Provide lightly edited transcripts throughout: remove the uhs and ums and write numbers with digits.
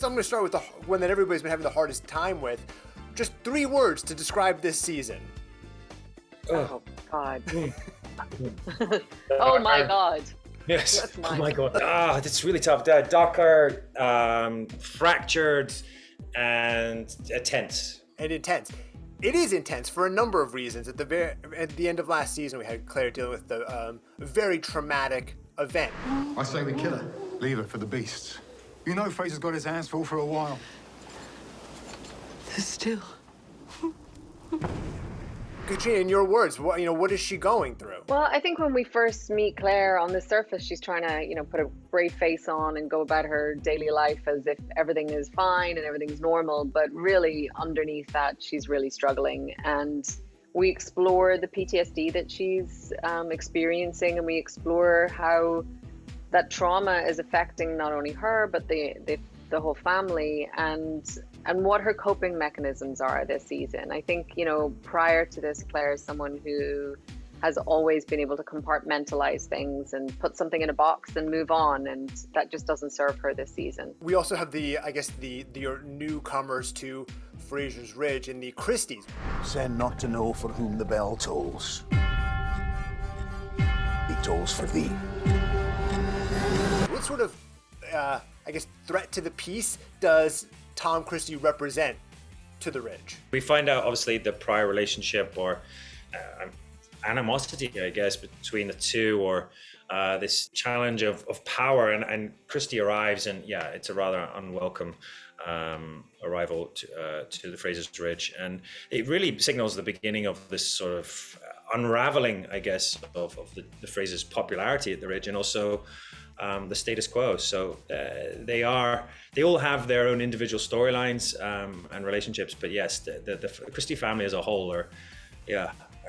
I'm going to start with the one that everybody's been having the hardest time with. Just 3 words to describe this season. Oh God. Oh my God. Yes. Oh my God. It's really tough. Darker, fractured, and tense. And intense. It is intense for a number of reasons. At the end of last season, we had Claire dealing with the very traumatic event. I say we kill her. Leave her for the beasts. You know Fraser's got his hands full for a while. Still. Caitriona, in your words, what is she going through? Well, I think when we first meet Claire, on the surface, she's trying to, put a brave face on and go about her daily life as if everything is fine and everything's normal. But really, underneath that, she's really struggling. And we explore the PTSD that she's experiencing, and we explore how that trauma is affecting not only her, but the whole family, and what her coping mechanisms are this season. I think, prior to this, Claire is someone who has always been able to compartmentalize things and put something in a box and move on, and that just doesn't serve her this season. We also have the newcomers to Fraser's Ridge and the Christies. Send not to know for whom the bell tolls. It tolls for thee. What sort of, threat to the peace does Tom Christie represent to the Ridge? We find out, obviously, the prior relationship or animosity, I guess, between the two, or this challenge of power. And Christie arrives, and it's a rather unwelcome arrival to the Fraser's Ridge. And it really signals the beginning of this sort of unraveling, I guess, of the Fraser's popularity at the Ridge, and also the status quo. So they all have their own individual storylines and relationships, but yes, the Christie family as a whole are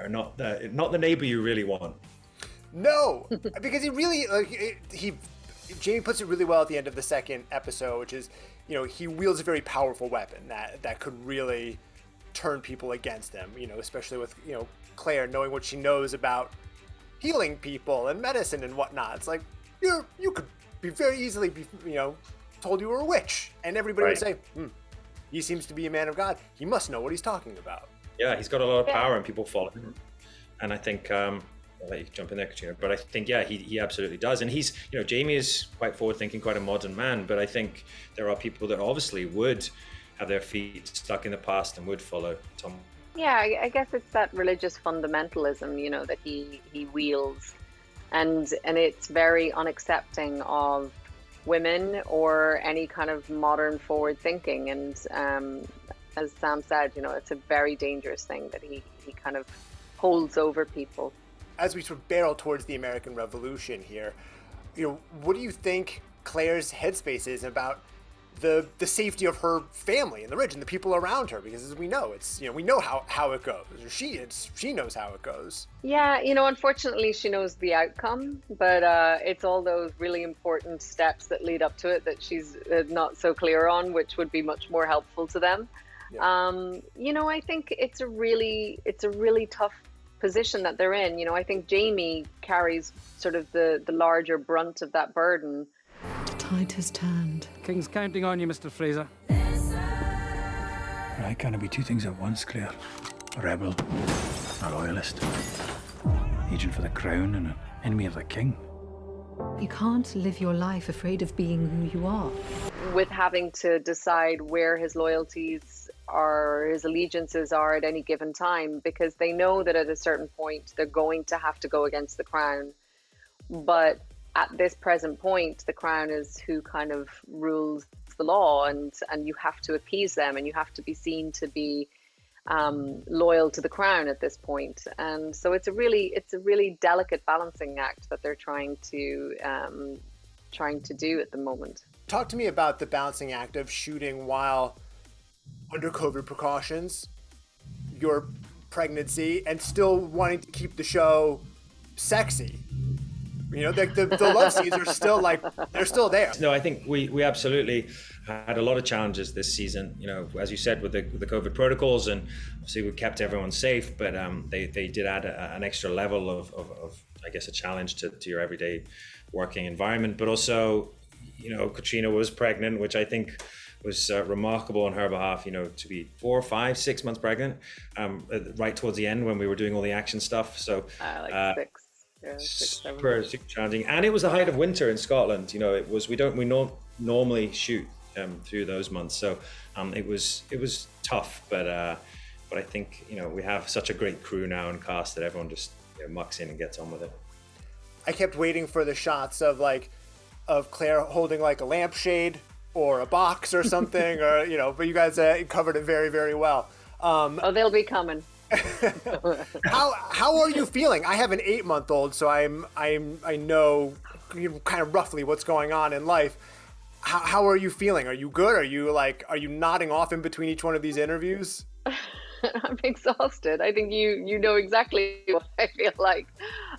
not the neighbor you really want. No, because Jamie puts it really well at the end of the second episode, which is, he wields a very powerful weapon that could really turn people against him, especially with, Claire knowing what she knows about healing people and medicine and whatnot. It's like, you could be very easily told you were a witch, and everybody would say, he seems to be a man of God. He must know what he's talking about. Yeah, he's got a lot of power, and people follow him. And I think I'll let you jump in there, Caitriona, but I think he absolutely does. And he's, Jamie is quite forward-thinking, quite a modern man, but I think there are people that obviously would have their feet stuck in the past and would follow Tom. Yeah, I guess it's that religious fundamentalism, that he wields. And it's very unaccepting of women or any kind of modern forward thinking. And as Sam said, it's a very dangerous thing that he kind of holds over people. As we sort of barrel towards the American Revolution here, what do you think Claire's headspace is about the safety of her family and the Ridge and the people around her? Because as we know, it's, we know how it goes. She knows how it goes. Yeah, unfortunately she knows the outcome, but it's all those really important steps that lead up to it that she's not so clear on, which would be much more helpful to them. Yeah. I think it's a really tough position that they're in. I think Jamie carries sort of the larger brunt of that burden. The tide has turned. King's counting on you, Mr. Fraser. I can't be two things at once, Claire. A rebel, a loyalist, agent for the crown and an enemy of the king. You can't live your life afraid of being who you are. With having to decide where his loyalties or his allegiances are at any given time, because they know that at a certain point they're going to have to go against the crown. But at this present point, the crown is who kind of rules the law, and you have to appease them, and you have to be seen to be loyal to the crown at this point. And so it's a really delicate balancing act that they're trying to do at the moment. Talk to me about the balancing act of shooting while under COVID precautions, your pregnancy, and still wanting to keep the show sexy. The love scenes are still they're still there. No, I think we absolutely had a lot of challenges this season, as you said, with the COVID protocols, and obviously we kept everyone safe, but they did add an extra level of I guess, a challenge to your everyday working environment. But also, Caitriona was pregnant, which I think was remarkable on her behalf, you know, to be 4, 5, 6 months pregnant, right towards the end when we were doing all the action stuff. So like 6. Yeah, 6, 7. super challenging, and it was the height of winter in Scotland. You know, it was we don't normally shoot through those months, so it was tough. But I think, you know, we have such a great crew now and cast that everyone just, you know, mucks in and gets on with it. I kept waiting for the shots of Claire holding like a lampshade or a box or something, or, you know. But you guys covered it very, very well. They'll be coming. How are you feeling? I have an 8-month-old, so I know, you know, kind of roughly what's going on in life. How are you feeling? Are you good? Are you nodding off in between each one of these interviews? I'm exhausted. I think you know exactly what I feel like,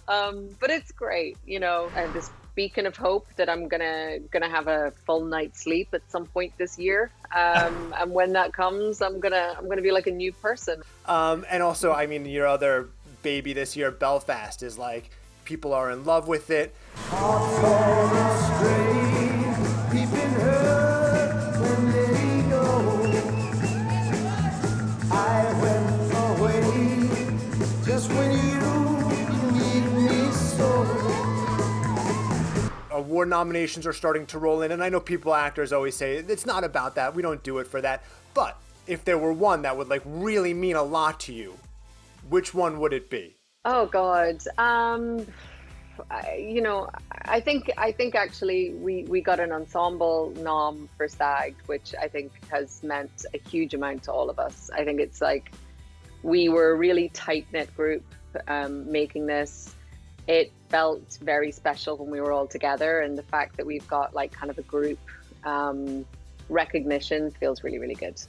but it's great, you know. And this beacon of hope that I'm gonna have a full night's sleep at some point this year, and when that comes, I'm gonna be like a new person. And also, I mean, your other baby this year, Belfast, is like, people are in love with it. Award nominations are starting to roll in, and I know actors always say it's not about that, we don't do it for that, but if there were one that would like really mean a lot to you, which one would it be? Oh God, you know, I think actually we got an ensemble nom for SAG, which I think has meant a huge amount to all of us. I think it's like we were a really tight-knit group making this. It felt very special when we were all together, and the fact that we've got like kind of a group recognition feels really, really good.